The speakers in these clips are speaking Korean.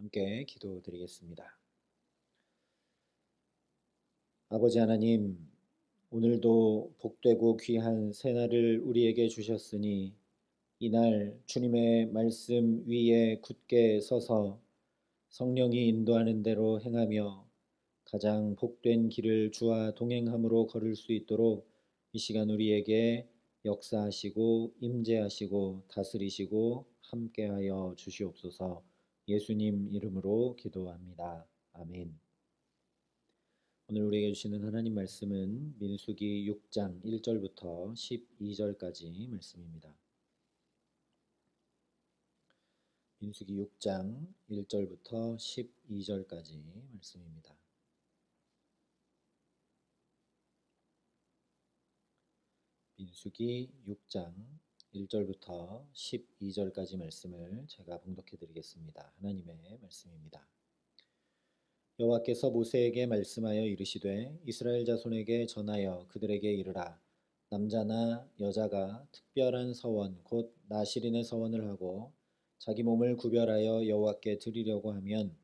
함께 기도드리겠습니다. 아버지 하나님, 오늘도 복되고 귀한 새날을 우리에게 주셨으니 이날 주님의 말씀 위에 굳게 서서 성령이 인도하는 대로 행하며 가장 복된 길을 주와 동행함으로 걸을 수 있도록 이 시간 우리에게 역사하시고 임재하시고 다스리시고 함께하여 주시옵소서. 예수님 이름으로 기도합니다. 아멘. 오늘 우리에게 주시는 하나님 말씀은 민수기 6장 1절부터 12절까지 말씀입니다. 민수기 6장 1절부터 12절까지 말씀입니다. 민수기 6장 1절부터 12절까지 말씀을 제가 봉독해 드리겠습니다. 하나님의 말씀입니다. 여호와께서 모세에게 말씀하여 이르시되 이스라엘 자손에게 전하여 그들에게 이르라. 남자나 여자가 특별한 서원 곧 나실인의 서원을 하고 자기 몸을 구별하여 여호와께 드리려고 하면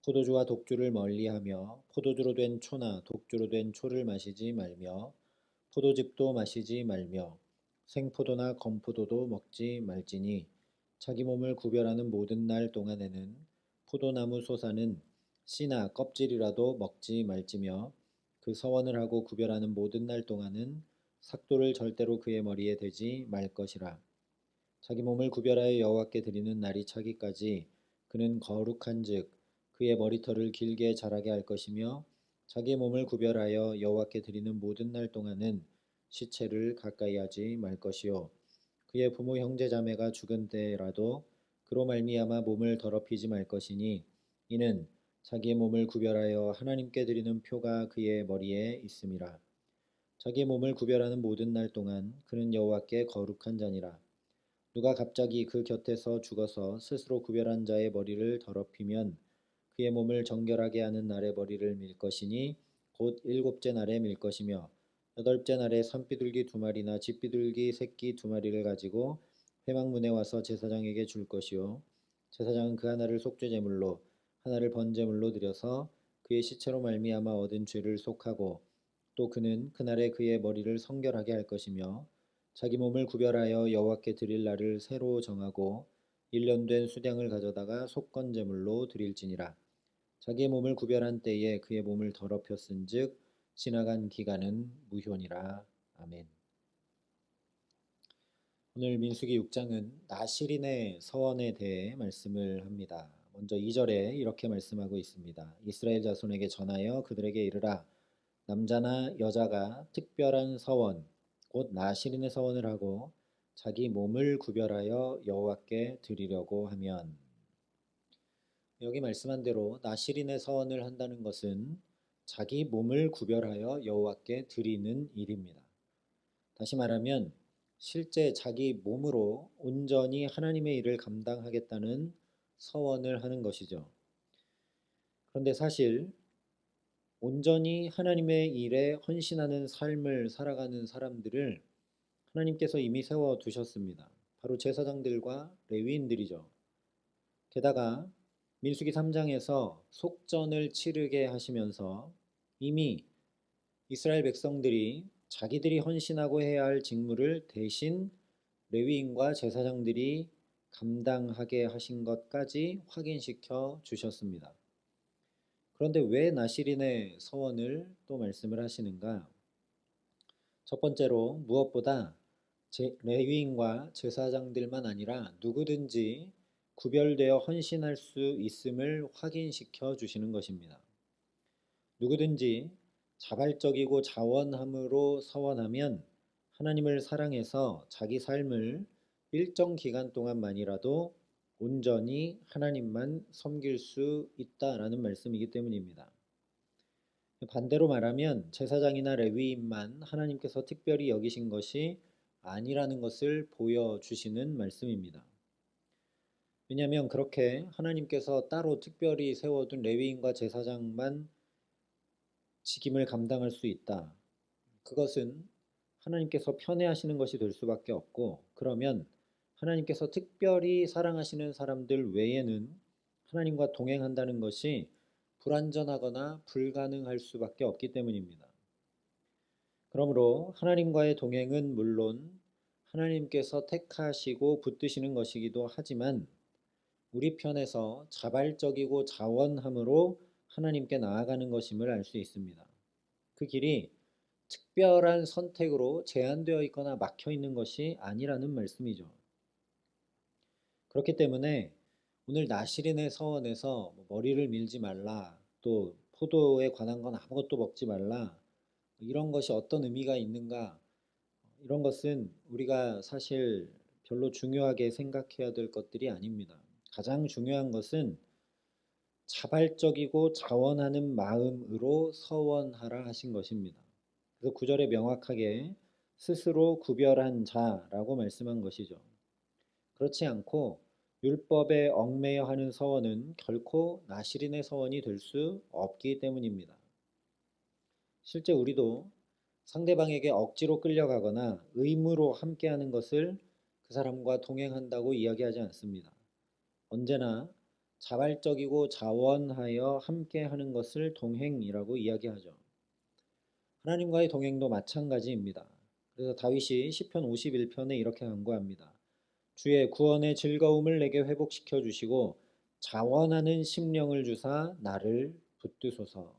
포도주와 독주를 멀리하며 포도주로 된 초나 독주로 된 초를 마시지 말며 포도즙도 마시지 말며 생포도나 건포도도 먹지 말지니 자기 몸을 구별하는 모든 날 동안에는 포도나무 솟아는 씨나 껍질이라도 먹지 말지며 그 서원을 하고 구별하는 모든 날 동안은 삭도를 절대로 그의 머리에 대지 말 것이라. 자기 몸을 구별하여 여호와께 드리는 날이 차기까지 그는 거룩한즉 그의 머리털을 길게 자라게 할 것이며 자기 몸을 구별하여 여호와께 드리는 모든 날 동안은 시체를 가까이 하지 말 것이요 그의 부모 형제 자매가 죽은 때라도 그로 말미암아 몸을 더럽히지 말 것이니 이는 자기의 몸을 구별하여 하나님께 드리는 표가 그의 머리에 있음이라. 자기의 몸을 구별하는 모든 날 동안 그는 여호와께 거룩한 자니라. 누가 갑자기 그 곁에서 죽어서 스스로 구별한 자의 머리를 더럽히면 그의 몸을 정결하게 하는 날에 머리를 밀 것이니 곧 일곱째 날에 밀 것이며 여덟째 날에 산비둘기 2마리나 집비둘기 새끼 2마리를 가지고 회막문에 와서 제사장에게 줄 것이요 제사장은 그 하나를 속죄제물로 하나를 번제물로 드려서 그의 시체로 말미암아 얻은 죄를 속하고 또 그는 그날에 그의 머리를 성결하게 할 것이며 자기 몸을 구별하여 여호와께 드릴 날을 새로 정하고 1년 된 수량을 가져다가 속건제물로 드릴지니라. 자기의 몸을 구별한 때에 그의 몸을 더럽혔은즉 지나간 기간은 무효니라. 아멘. 오늘 민수기 6장은 나실인의 서원에 대해 말씀을 합니다. 먼저 2절에 이렇게 말씀하고 있습니다. 이스라엘 자손에게 전하여 그들에게 이르라. 남자나 여자가 특별한 서원 곧 나실인의 서원을 하고 자기 몸을 구별하여 여호와께 드리려고 하면, 여기 말씀한 대로 나실인의 서원을 한다는 것은 자기 몸을 구별하여 여호와께 드리는 일입니다. 다시 말하면 실제 자기 몸으로 온전히 하나님의 일을 감당하겠다는 서원을 하는 것이죠. 그런데 사실 온전히 하나님의 일에 헌신하는 삶을 살아가는 사람들을 하나님께서 이미 세워두셨습니다. 바로 제사장들과 레위인들이죠. 게다가 민수기 3장에서 속전을 치르게 하시면서 이미 이스라엘 백성들이 자기들이 헌신하고 해야 할 직무를 대신 레위인과 제사장들이 감당하게 하신 것까지 확인시켜 주셨습니다. 그런데 왜 나실인의 서원을 또 말씀을 하시는가? 첫 번째로 무엇보다 레위인과 제사장들만 아니라 누구든지 구별되어 헌신할 수 있음을 확인시켜 주시는 것입니다. 누구든지 자발적이고 자원함으로 서원하면 하나님을 사랑해서 자기 삶을 일정 기간 동안만이라도 온전히 하나님만 섬길 수 있다라는 말씀이기 때문입니다. 반대로 말하면 제사장이나 레위인만 하나님께서 특별히 여기신 것이 아니라는 것을 보여주시는 말씀입니다. 왜냐하면 그렇게 하나님께서 따로 특별히 세워둔 레위인과 제사장만 직임을 감당할 수 있다. 그것은 하나님께서 편애하시는 것이 될 수밖에 없고, 그러면 하나님께서 특별히 사랑하시는 사람들 외에는 하나님과 동행한다는 것이 불완전하거나 불가능할 수밖에 없기 때문입니다. 그러므로 하나님과의 동행은 물론 하나님께서 택하시고 붙드시는 것이기도 하지만 우리 편에서 자발적이고 자원함으로 하나님께 나아가는 것임을 알 수 있습니다. 그 길이 특별한 선택으로 제한되어 있거나 막혀 있는 것이 아니라는 말씀이죠. 그렇기 때문에 오늘 나시린의 서원에서 머리를 밀지 말라, 또 포도에 관한 건 아무것도 먹지 말라, 이런 것이 어떤 의미가 있는가, 이런 것은 우리가 사실 별로 중요하게 생각해야 될 것들이 아닙니다. 가장 중요한 것은 자발적이고 자원하는 마음으로 서원하라 하신 것입니다. 그래서 구절에 명확하게 스스로 구별한 자라고 말씀한 것이죠. 그렇지 않고 율법에 얽매여 하는 서원은 결코 나시린의 서원이 될 수 없기 때문입니다. 실제 우리도 상대방에게 억지로 끌려가거나 의무로 함께하는 것을 그 사람과 동행한다고 이야기하지 않습니다. 언제나 자발적이고 자원하여 함께하는 것을 동행이라고 이야기하죠. 하나님과의 동행도 마찬가지입니다. 그래서 다윗이 시편 51편에 이렇게 간구합니다. 주의 구원의 즐거움을 내게 회복시켜 주시고 자원하는 심령을 주사 나를 붙드소서.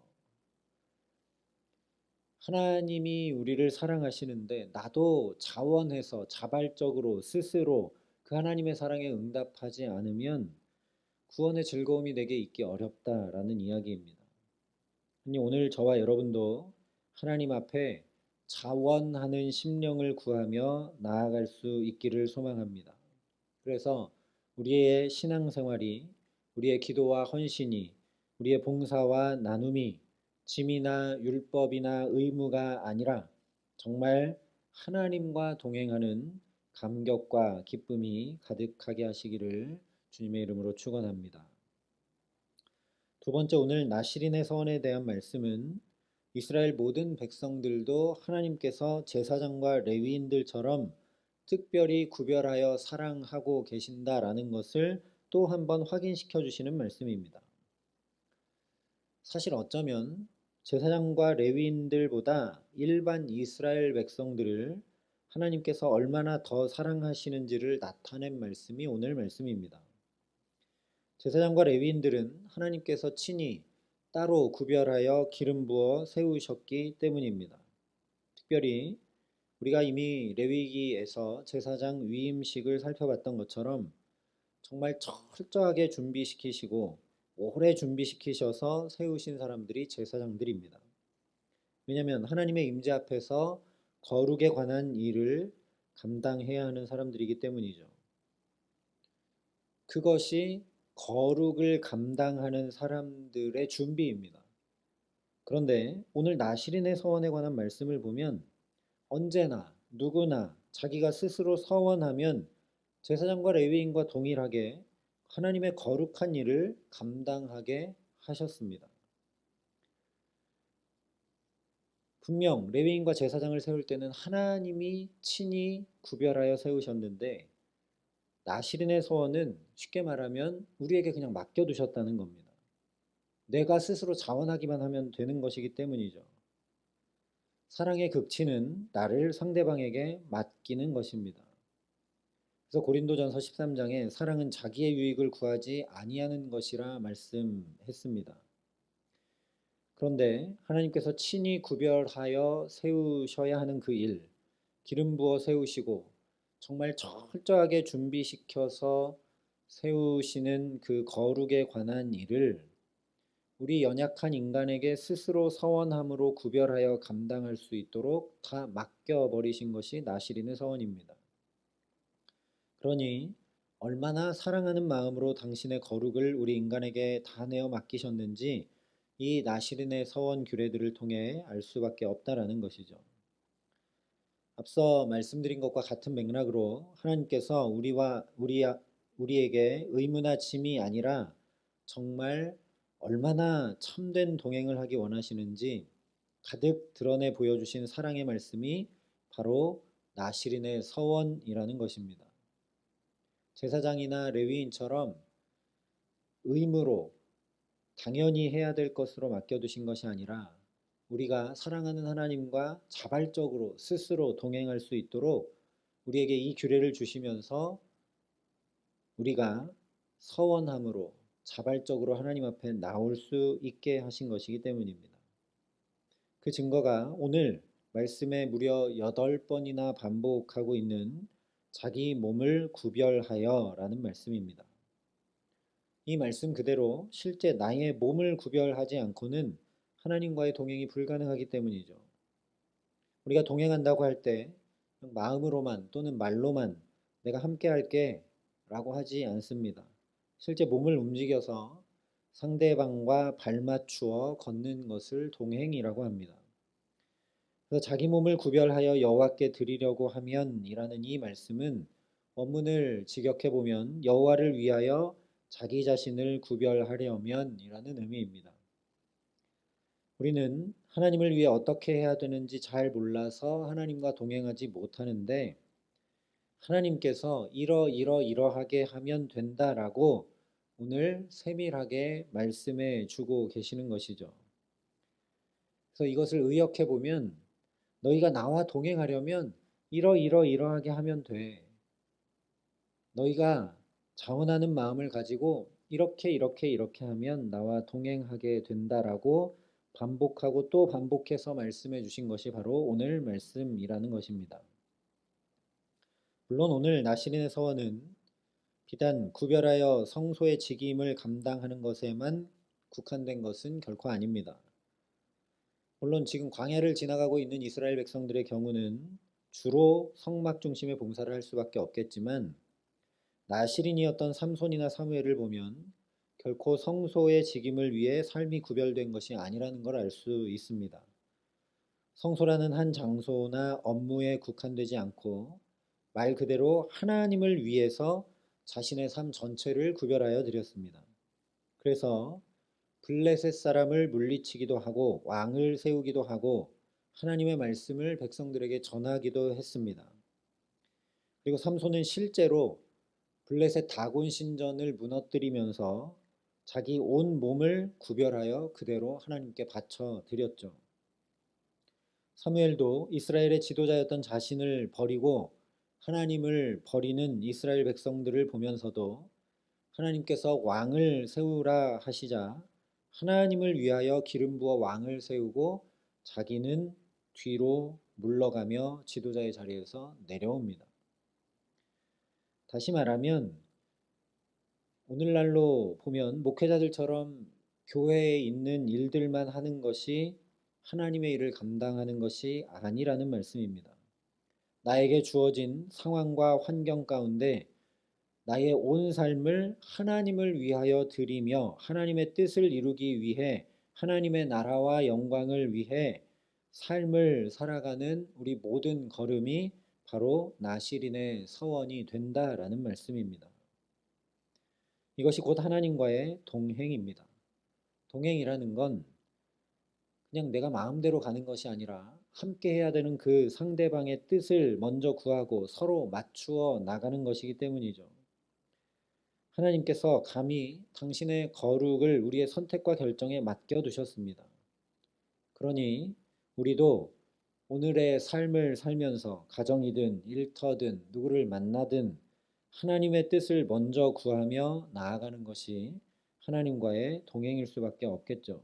하나님이 우리를 사랑하시는데 나도 자원해서 자발적으로 스스로 그 하나님의 사랑에 응답하지 않으면 구원의 즐거움이 내게 있기 어렵다라는 이야기입니다. 아니, 오늘 저와 여러분도 하나님 앞에 자원하는 심령을 구하며 나아갈 수 있기를 소망합니다. 그래서 우리의 신앙생활이, 우리의 기도와 헌신이, 우리의 봉사와 나눔이 짐이나 율법이나 의무가 아니라 정말 하나님과 동행하는 감격과 기쁨이 가득하게 하시기를 주님의 이름으로 축원합니다. 두 번째, 오늘 나시린의 서원에 대한 말씀은 이스라엘 모든 백성들도 하나님께서 제사장과 레위인들처럼 특별히 구별하여 사랑하고 계신다라는 것을 또 한 번 확인시켜 주시는 말씀입니다. 사실 어쩌면 제사장과 레위인들보다 일반 이스라엘 백성들을 하나님께서 얼마나 더 사랑하시는지를 나타낸 말씀이 오늘 말씀입니다. 제사장과 레위인들은 하나님께서 친히 따로 구별하여 기름 부어 세우셨기 때문입니다. 특별히 우리가 이미 레위기에서 제사장 위임식을 살펴봤던 것처럼 정말 철저하게 준비시키시고 오래 준비시키셔서 세우신 사람들이 제사장들입니다. 왜냐하면 하나님의 임재 앞에서 거룩에 관한 일을 감당해야 하는 사람들이기 때문이죠. 그것이 거룩을 감당하는 사람들의 준비입니다. 그런데 오늘 나시린의 서원에 관한 말씀을 보면 언제나 누구나 자기가 스스로 서원하면 제사장과 레위인과 동일하게 하나님의 거룩한 일을 감당하게 하셨습니다. 분명 레위인과 제사장을 세울 때는 하나님이 친히 구별하여 세우셨는데 나시린의 서원은 쉽게 말하면 우리에게 그냥 맡겨두셨다는 겁니다. 내가 스스로 자원하기만 하면 되는 것이기 때문이죠. 사랑의 극치는 나를 상대방에게 맡기는 것입니다. 그래서 고린도전서 13장에 사랑은 자기의 유익을 구하지 아니하는 것이라 말씀했습니다. 그런데 하나님께서 친히 구별하여 세우셔야 하는 그 일, 기름 부어 세우시고 정말 철저하게 준비시켜서 세우시는 그 거룩에 관한 일을 우리 연약한 인간에게 스스로 서원함으로 구별하여 감당할 수 있도록 다 맡겨버리신 것이 나시린의 서원입니다. 그러니 얼마나 사랑하는 마음으로 당신의 거룩을 우리 인간에게 다 내어 맡기셨는지 이 나시린의 서원 규례들을 통해 알 수밖에 없다라는 것이죠. 앞서 말씀드린 것과 같은 맥락으로 하나님께서 우리에게 의무나 짐이 아니라 정말 얼마나 참된 동행을 하기 원하시는지 가득 드러내 보여주신 사랑의 말씀이 바로 나시린의 서원이라는 것입니다. 제사장이나 레위인처럼 의무로 당연히 해야 될 것으로 맡겨두신 것이 아니라 우리가 사랑하는 하나님과 자발적으로 스스로 동행할 수 있도록 우리에게 이 규례를 주시면서 우리가 서원함으로 자발적으로 하나님 앞에 나올 수 있게 하신 것이기 때문입니다. 그 증거가 오늘 말씀에 무려 8번이나 반복하고 있는 자기 몸을 구별하여 라는 말씀입니다. 이 말씀 그대로 실제 나의 몸을 구별하지 않고는 하나님과의 동행이 불가능하기 때문이죠. 우리가 동행한다고 할 때 마음으로만 또는 말로만 내가 함께 할게 라고 하지 않습니다. 실제 몸을 움직여서 상대방과 발맞추어 걷는 것을 동행이라고 합니다. 그래서 자기 몸을 구별하여 여호와께 드리려고 하면 이라는 이 말씀은 원문을 직역해 보면 여호와를 위하여 자기 자신을 구별하려면 이라는 의미입니다. 우리는 하나님을 위해 어떻게 해야 되는지 잘 몰라서 하나님과 동행하지 못하는데 하나님께서 이러하게 하면 된다라고 오늘 세밀하게 말씀해 주고 계시는 것이죠. 그래서 이것을 의역해 보면 너희가 나와 동행하려면 이러하게 하면 돼. 너희가 자원하는 마음을 가지고 이렇게 하면 나와 동행하게 된다라고 반복하고 또 반복해서 말씀해 주신 것이 바로 오늘 말씀이라는 것입니다. 물론 오늘 나시린의 서원은 비단 구별하여 성소의 직임을 감당하는 것에만 국한된 것은 결코 아닙니다. 물론 지금 광야를 지나가고 있는 이스라엘 백성들의 경우는 주로 성막 중심의 봉사를 할 수밖에 없겠지만 나시린이었던 삼손이나 사무엘을 보면 결코 성소의 직임을 위해 삶이 구별된 것이 아니라는 걸 알 수 있습니다. 성소라는 한 장소나 업무에 국한되지 않고 말 그대로 하나님을 위해서 자신의 삶 전체를 구별하여 드렸습니다. 그래서 블레셋 사람을 물리치기도 하고 왕을 세우기도 하고 하나님의 말씀을 백성들에게 전하기도 했습니다. 그리고 삼손은 실제로 블레셋 다곤 신전을 무너뜨리면서 자기 온 몸을 구별하여 그대로 하나님께 바쳐 드렸죠. 사무엘도 이스라엘의 지도자였던 자신을 버리고 하나님을 버리는 이스라엘 백성들을 보면서도 하나님께서 왕을 세우라 하시자 하나님을 위하여 기름 부어 왕을 세우고 자기는 뒤로 물러가며 지도자의 자리에서 내려옵니다. 다시 말하면 오늘날로 보면 목회자들처럼 교회에 있는 일들만 하는 것이 하나님의 일을 감당하는 것이 아니라는 말씀입니다. 나에게 주어진 상황과 환경 가운데 나의 온 삶을 하나님을 위하여 드리며 하나님의 뜻을 이루기 위해 하나님의 나라와 영광을 위해 삶을 살아가는 우리 모든 걸음이 바로 나시린의 서원이 된다라는 말씀입니다. 이것이 곧 하나님과의 동행입니다. 동행이라는 건 그냥 내가 마음대로 가는 것이 아니라 함께 해야 되는 그 상대방의 뜻을 먼저 구하고 서로 맞추어 나가는 것이기 때문이죠. 하나님께서 감히 당신의 거룩을 우리의 선택과 결정에 맡겨두셨습니다. 그러니 우리도 오늘의 삶을 살면서 가정이든 일터든 누구를 만나든 하나님의 뜻을 먼저 구하며 나아가는 것이 하나님과의 동행일 수밖에 없겠죠.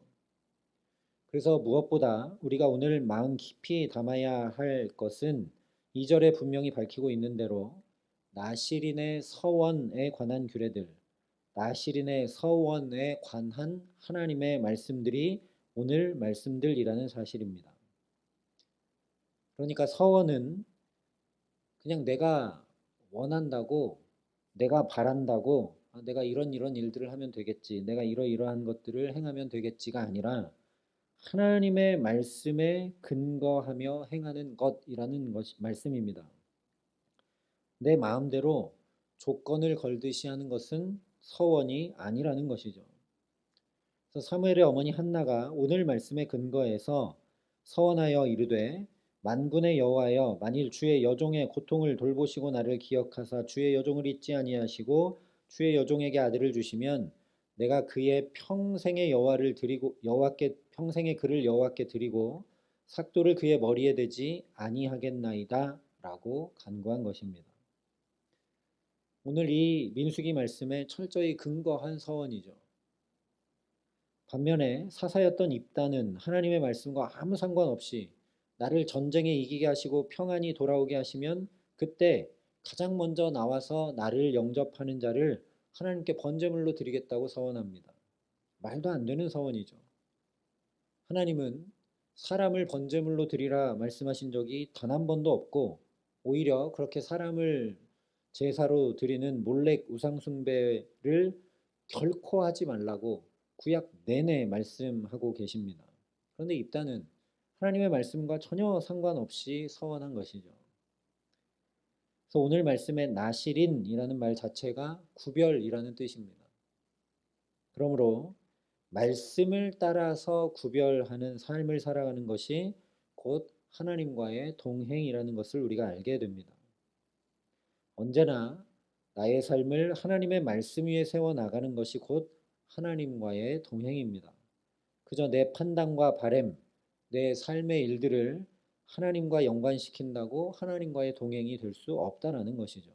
그래서 무엇보다 우리가 오늘 마음 깊이 담아야 할 것은 2절에 분명히 밝히고 있는 대로 나시린의 서원에 관한 규례들, 나시린의 서원에 관한 하나님의 말씀들이 오늘 말씀들이라는 사실입니다. 그러니까 서원은 그냥 내가 원한다고, 내가 바란다고, 내가 이런 일들을 하면 되겠지, 내가 이러한 것들을 행하면 되겠지가 아니라 하나님의 말씀에 근거하며 행하는 것이라는 말씀입니다. 내 마음대로 조건을 걸듯이 하는 것은 서원이 아니라는 것이죠. 그래서 사무엘의 어머니 한나가 오늘 말씀에 근거해서 서원하여 이르되 만군의 여호와여 만일 주의 여종의 고통을 돌보시고 나를 기억하사 주의 여종을 잊지 아니하시고 주의 여종에게 아들을 주시면 내가 그의 평생의 여호와를 드리고 여호와께 평생의 그를 여호와께 드리고 삭도를 그의 머리에 대지 아니하겠나이다라고 간구한 것입니다. 오늘 이 민수기 말씀에 철저히 근거한 서원이죠. 반면에 사사였던 입다는 하나님의 말씀과 아무 상관없이 나를 전쟁에 이기게 하시고 평안히 돌아오게 하시면 그때 가장 먼저 나와서 나를 영접하는 자를 하나님께 번제물로 드리겠다고 서원합니다. 말도 안 되는 서원이죠. 하나님은 사람을 번제물로 드리라 말씀하신 적이 단 한 번도 없고 오히려 그렇게 사람을 제사로 드리는 몰렉 우상숭배를 결코 하지 말라고 구약 내내 말씀하고 계십니다. 그런데 입다는 하나님의 말씀과 전혀 상관없이 서원한 것이죠. 그래서 오늘 말씀의 나실인이라는 말 자체가 구별이라는 뜻입니다. 그러므로 말씀을 따라서 구별하는 삶을 살아가는 것이 곧 하나님과의 동행이라는 것을 우리가 알게 됩니다. 언제나 나의 삶을 하나님의 말씀 위에 세워 나가는 것이 곧 하나님과의 동행입니다. 그저 내 판단과 바램, 내 삶의 일들을 하나님과 연관시킨다고 하나님과의 동행이 될 수 없다라는 것이죠.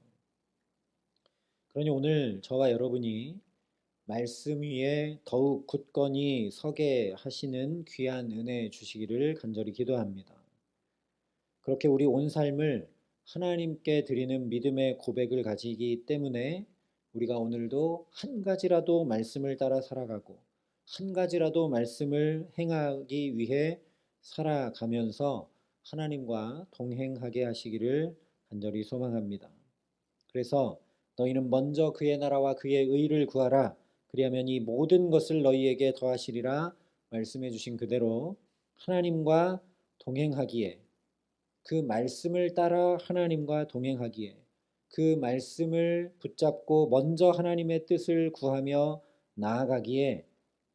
그러니 오늘 저와 여러분이 말씀 위에 더욱 굳건히 서게 하시는 귀한 은혜 주시기를 간절히 기도합니다. 그렇게 우리 온 삶을 하나님께 드리는 믿음의 고백을 가지기 때문에 우리가 오늘도 한 가지라도 말씀을 따라 살아가고 한 가지라도 말씀을 행하기 위해 살아가면서 하나님과 동행하게 하시기를 간절히 소망합니다. 그래서 너희는 먼저 그의 나라와 그의 의를 구하라. 그리하면 이 모든 것을 너희에게 더하시리라 말씀해 주신 그대로 하나님과 동행하기에 그 말씀을 따라 하나님과 동행하기에 그 말씀을 붙잡고 먼저 하나님의 뜻을 구하며 나아가기에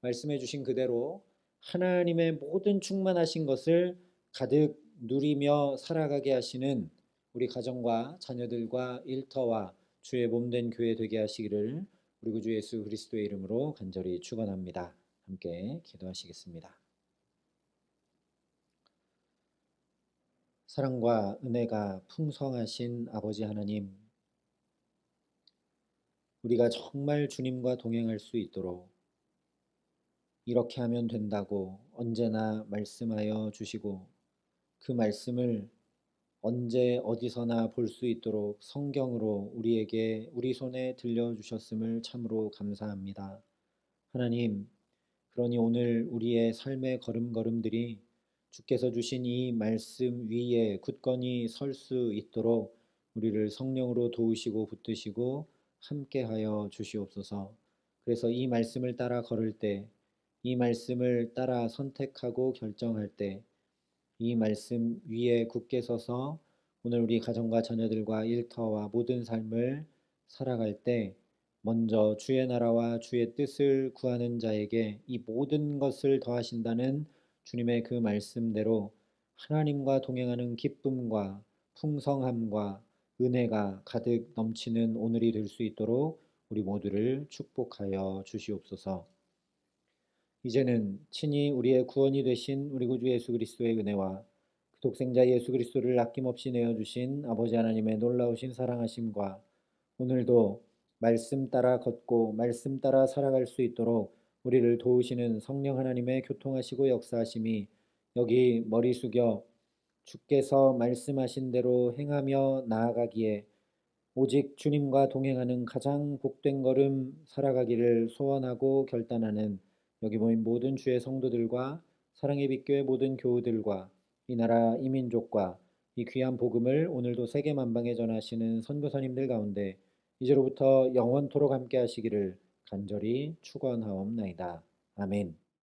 말씀해 주신 그대로 하나님의 모든 충만하신 것을 가득 누리며 살아가게 하시는 우리 가정과 자녀들과 일터와 주의 몸된 교회 되게 하시기를 우리 구주 예수 그리스도의 이름으로 간절히 축원합니다. 함께 기도하시겠습니다. 사랑과 은혜가 풍성하신 아버지 하나님, 우리가 정말 주님과 동행할 수 있도록 이렇게 하면 된다고 언제나 말씀하여 주시고 그 말씀을 언제 어디서나 볼 수 있도록 성경으로 우리에게 우리 손에 들려주셨음을 참으로 감사합니다. 하나님, 그러니 오늘 우리의 삶의 걸음걸음들이 주께서 주신 이 말씀 위에 굳건히 설 수 있도록 우리를 성령으로 도우시고 붙드시고 함께하여 주시옵소서. 그래서 이 말씀을 따라 걸을 때, 이 말씀을 따라 선택하고 결정할 때, 이 말씀 위에 굳게 서서 오늘 우리 가정과 자녀들과 일터와 모든 삶을 살아갈 때 먼저 주의 나라와 주의 뜻을 구하는 자에게 이 모든 것을 더하신다는 주님의 그 말씀대로 하나님과 동행하는 기쁨과 풍성함과 은혜가 가득 넘치는 오늘이 될 수 있도록 우리 모두를 축복하여 주시옵소서. 이제는 친히 우리의 구원이 되신 우리 구주 예수 그리스도의 은혜와 그 독생자 예수 그리스도를 아낌없이 내어주신 아버지 하나님의 놀라우신 사랑하심과 오늘도 말씀 따라 걷고 말씀 따라 살아갈 수 있도록 우리를 도우시는 성령 하나님의 교통하시고 역사하심이 여기 머리 숙여 주께서 말씀하신 대로 행하며 나아가기에 오직 주님과 동행하는 가장 복된 걸음 살아가기를 소원하고 결단하는 여기 모인 모든 주의 성도들과 사랑의 빛교회 모든 교우들과 이 나라 이 민족과 이 귀한 복음을 오늘도 세계 만방에 전하시는 선교사님들 가운데 이제로부터 영원토록 함께 하시기를 간절히 축원하옵나이다. 아멘.